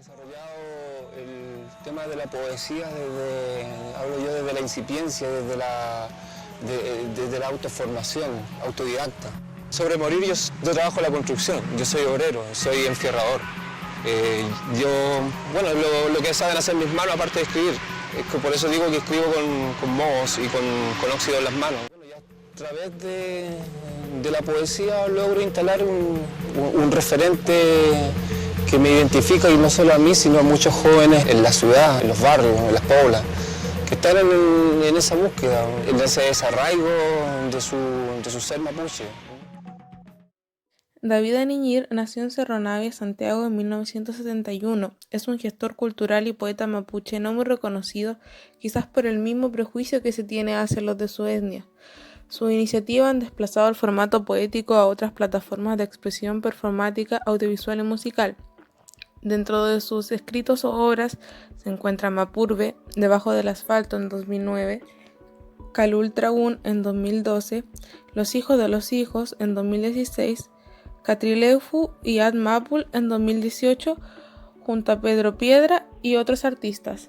desarrollado el tema de la poesía hablo yo desde la incipiencia, desde la autoformación, autodidacta. Sobre morir, yo trabajo en la construcción, yo soy obrero, soy enfierrador. Yo, bueno, lo que saben hacer mis manos, aparte de escribir, es que por eso digo que escribo con mohos y con óxido en las manos. Bueno, ya a través de la poesía logro instalar un referente que me identifica, y no solo a mí, sino a muchos jóvenes en la ciudad, en los barrios, en las poblas, que están en esa búsqueda, en ese desarraigo de su ser mapuche. David Aniñir nació en Cerro Navia, Santiago, en 1971. Es un gestor cultural y poeta mapuche no muy reconocido, quizás por el mismo prejuicio que se tiene hacia los de su etnia. Sus iniciativas han desplazado el formato poético a otras plataformas de expresión performática, audiovisual y musical. Dentro de sus escritos o obras se encuentra Mapurbe, Debajo del asfalto en 2009, Calul Tragún en 2012, Los hijos de los hijos en 2016, Catrileufu y Ad Mapul en 2018, junto a Pedro Piedra y otros artistas.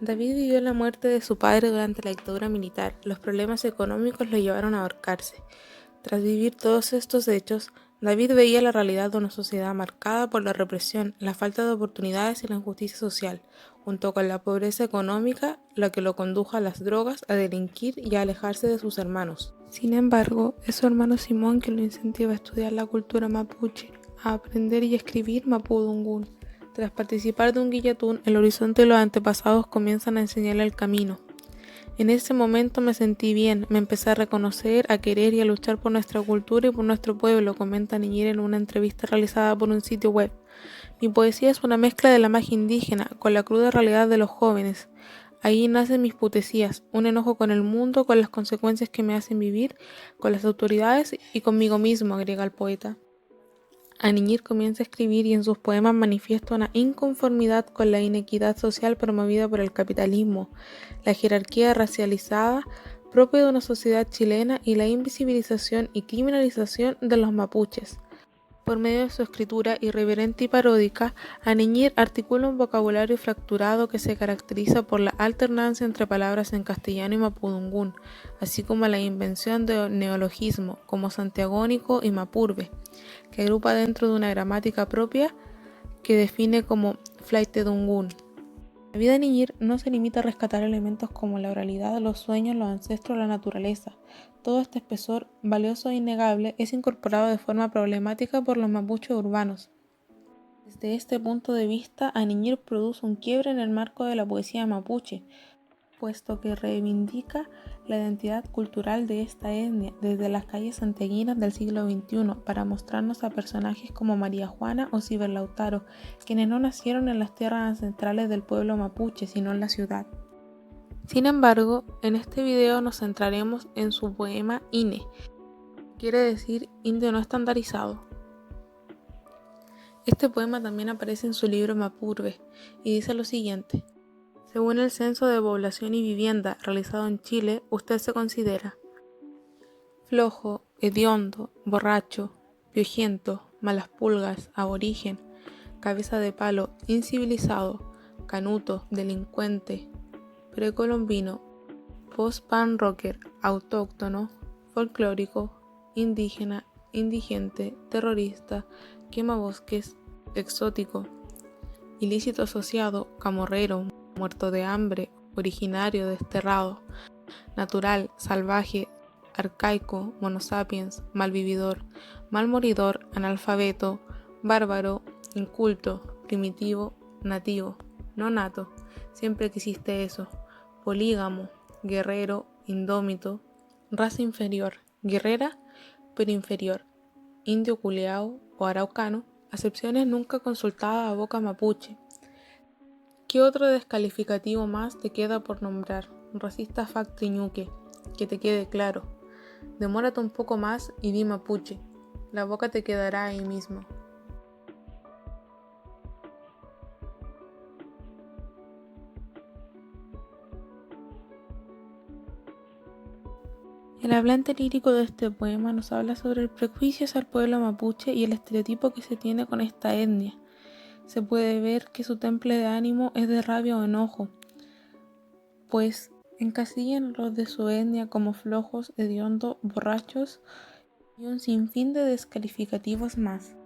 David vivió la muerte de su padre durante la dictadura militar. Los problemas económicos lo llevaron a ahorcarse. Tras vivir todos estos hechos, David veía la realidad de una sociedad marcada por la represión, la falta de oportunidades y la injusticia social, junto con la pobreza económica, la que lo condujo a las drogas, a delinquir y a alejarse de sus hermanos. Sin embargo, es su hermano Simón quien lo incentiva a estudiar la cultura mapuche, a aprender y escribir mapudungún. Tras participar de un guillatún, el horizonte y los antepasados comienzan a enseñarle el camino. En ese momento me sentí bien, me empecé a reconocer, a querer y a luchar por nuestra cultura y por nuestro pueblo, comenta Aniñir en una entrevista realizada por un sitio web. Mi poesía es una mezcla de la magia indígena con la cruda realidad de los jóvenes. Ahí nacen mis putesías, un enojo con el mundo, con las consecuencias que me hacen vivir, con las autoridades y conmigo mismo, agrega el poeta. Aniñir comienza a escribir y en sus poemas manifiesta una inconformidad con la inequidad social promovida por el capitalismo, la jerarquía racializada propia de una sociedad chilena y la invisibilización y criminalización de los mapuches. Por medio de su escritura irreverente y paródica, Aniñir articula un vocabulario fracturado que se caracteriza por la alternancia entre palabras en castellano y mapudungún, así como la invención de neologismos como santiagónico y mapurbe, que agrupa dentro de una gramática propia que define como flaitedungún. La vida de Aniñir no se limita a rescatar elementos como la oralidad, los sueños, los ancestros, la naturaleza. Todo este espesor, valioso e innegable, es incorporado de forma problemática por los mapuches urbanos. Desde este punto de vista, Aniñir produce un quiebre en el marco de la poesía mapuche, puesto que reivindica la identidad cultural de esta etnia desde las calles santiaguinas del siglo XXI para mostrarnos a personajes como María Juana o Ciber Lautaro, quienes no nacieron en las tierras ancestrales del pueblo mapuche, sino en la ciudad. Sin embargo, en este video nos centraremos en su poema Ine, quiere decir indio no estandarizado. Este poema también aparece en su libro Mapurbe y dice lo siguiente: según el Censo de Población y Vivienda realizado en Chile, usted se considera flojo, hediondo, borracho, piojiento, malas pulgas, aborigen, cabeza de palo, incivilizado, canuto, delincuente, precolombino, post-pan rocker, autóctono, folclórico, indígena, indigente, terrorista, quemabosques, exótico, ilícito asociado, camorrero, muerto de hambre, originario, desterrado, natural, salvaje, arcaico, monosapiens, malvividor, malmoridor, analfabeto, bárbaro, inculto, primitivo, nativo, no nato, siempre quisiste eso, polígamo, guerrero, indómito, raza inferior, guerrera, pero inferior, indio culeao o araucano, acepciones nunca consultadas a boca mapuche. ¿Qué otro descalificativo más te queda por nombrar? Racista facto ñuque, que te quede claro. Demórate un poco más y di mapuche. La boca te quedará ahí mismo. El hablante lírico de este poema nos habla sobre el prejuicio hacia el pueblo mapuche y el estereotipo que se tiene con esta etnia. se puede ver que su temple de ánimo es de rabia o enojo, pues encasillan a los de su etnia como flojos, hediondos, borrachos y un sinfín de descalificativos más.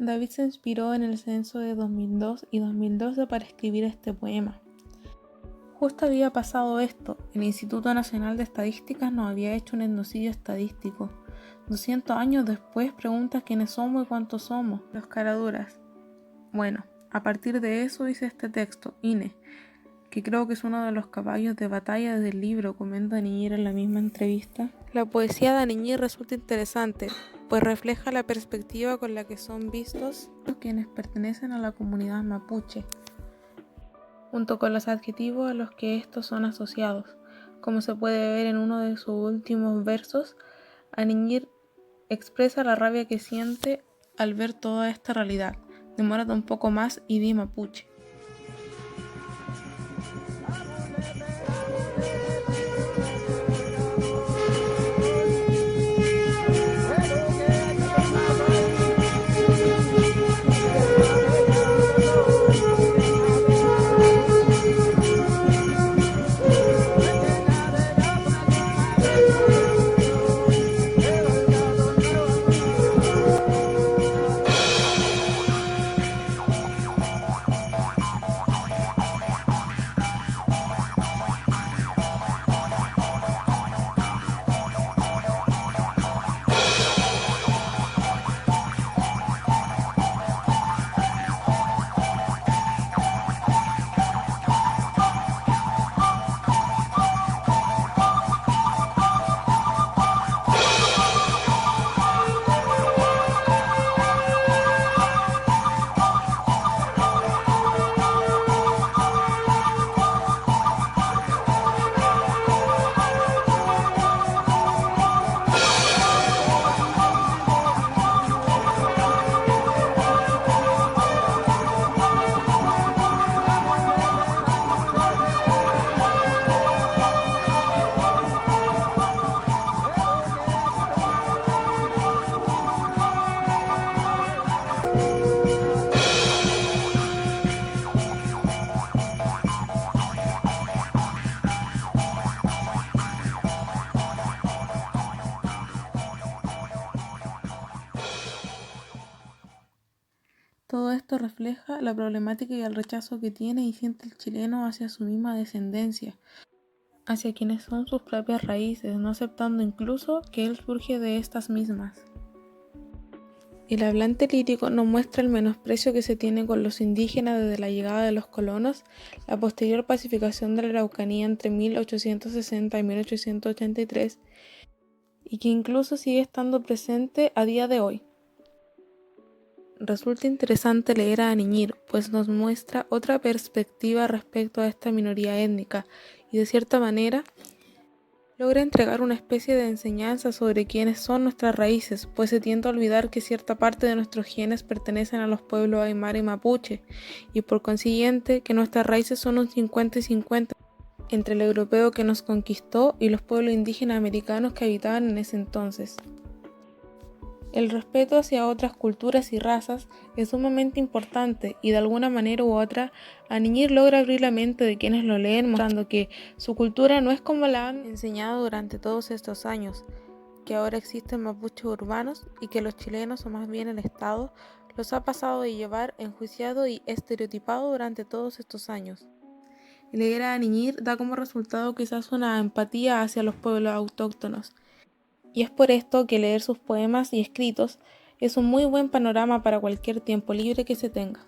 David se inspiró en el censo de 2002 y 2012 para escribir este poema. Justo había pasado esto, el Instituto Nacional de Estadísticas nos había hecho un etnocidio estadístico. 200 años después preguntas quiénes somos y cuántos somos, los caraduras. Bueno, a partir de eso hice este texto, INE, que creo que es uno de los caballos de batalla del libro, comenta Aniñir en la misma entrevista. La poesía de Aniñir resulta interesante, pues refleja la perspectiva con la que son vistos quienes pertenecen a la comunidad mapuche, junto con los adjetivos a los que estos son asociados. Como se puede ver en uno de sus últimos versos, Aniñir expresa la rabia que siente al ver toda esta realidad. Demórate un poco más y di mapuche. Todo esto refleja la problemática y el rechazo que tiene y siente el chileno hacia su misma descendencia, hacia quienes son sus propias raíces, no aceptando incluso que él surge de estas mismas. El hablante lírico nos muestra el menosprecio que se tiene con los indígenas desde la llegada de los colonos, la posterior pacificación de la Araucanía entre 1860 y 1883, y que incluso sigue estando presente a día de hoy. Resulta interesante leer a Aniñir, pues nos muestra otra perspectiva respecto a esta minoría étnica y de cierta manera logra entregar una especie de enseñanza sobre quiénes son nuestras raíces, pues se tiende a olvidar que cierta parte de nuestros genes pertenecen a los pueblos aymara y mapuche, y por consiguiente que nuestras raíces son un 50 y 50 entre el europeo que nos conquistó y los pueblos indígenas americanos que habitaban en ese entonces. El respeto hacia otras culturas y razas es sumamente importante y de alguna manera u otra Aniñir logra abrir la mente de quienes lo leen, mostrando que su cultura no es como la han enseñado durante todos estos años, que ahora existen mapuches urbanos y que los chilenos, o más bien el Estado, los ha pasado de llevar enjuiciado y estereotipado durante todos estos años. Leer a Aniñir da como resultado quizás una empatía hacia los pueblos autóctonos. Y es por esto que leer sus poemas y escritos es un muy buen panorama para cualquier tiempo libre que se tenga.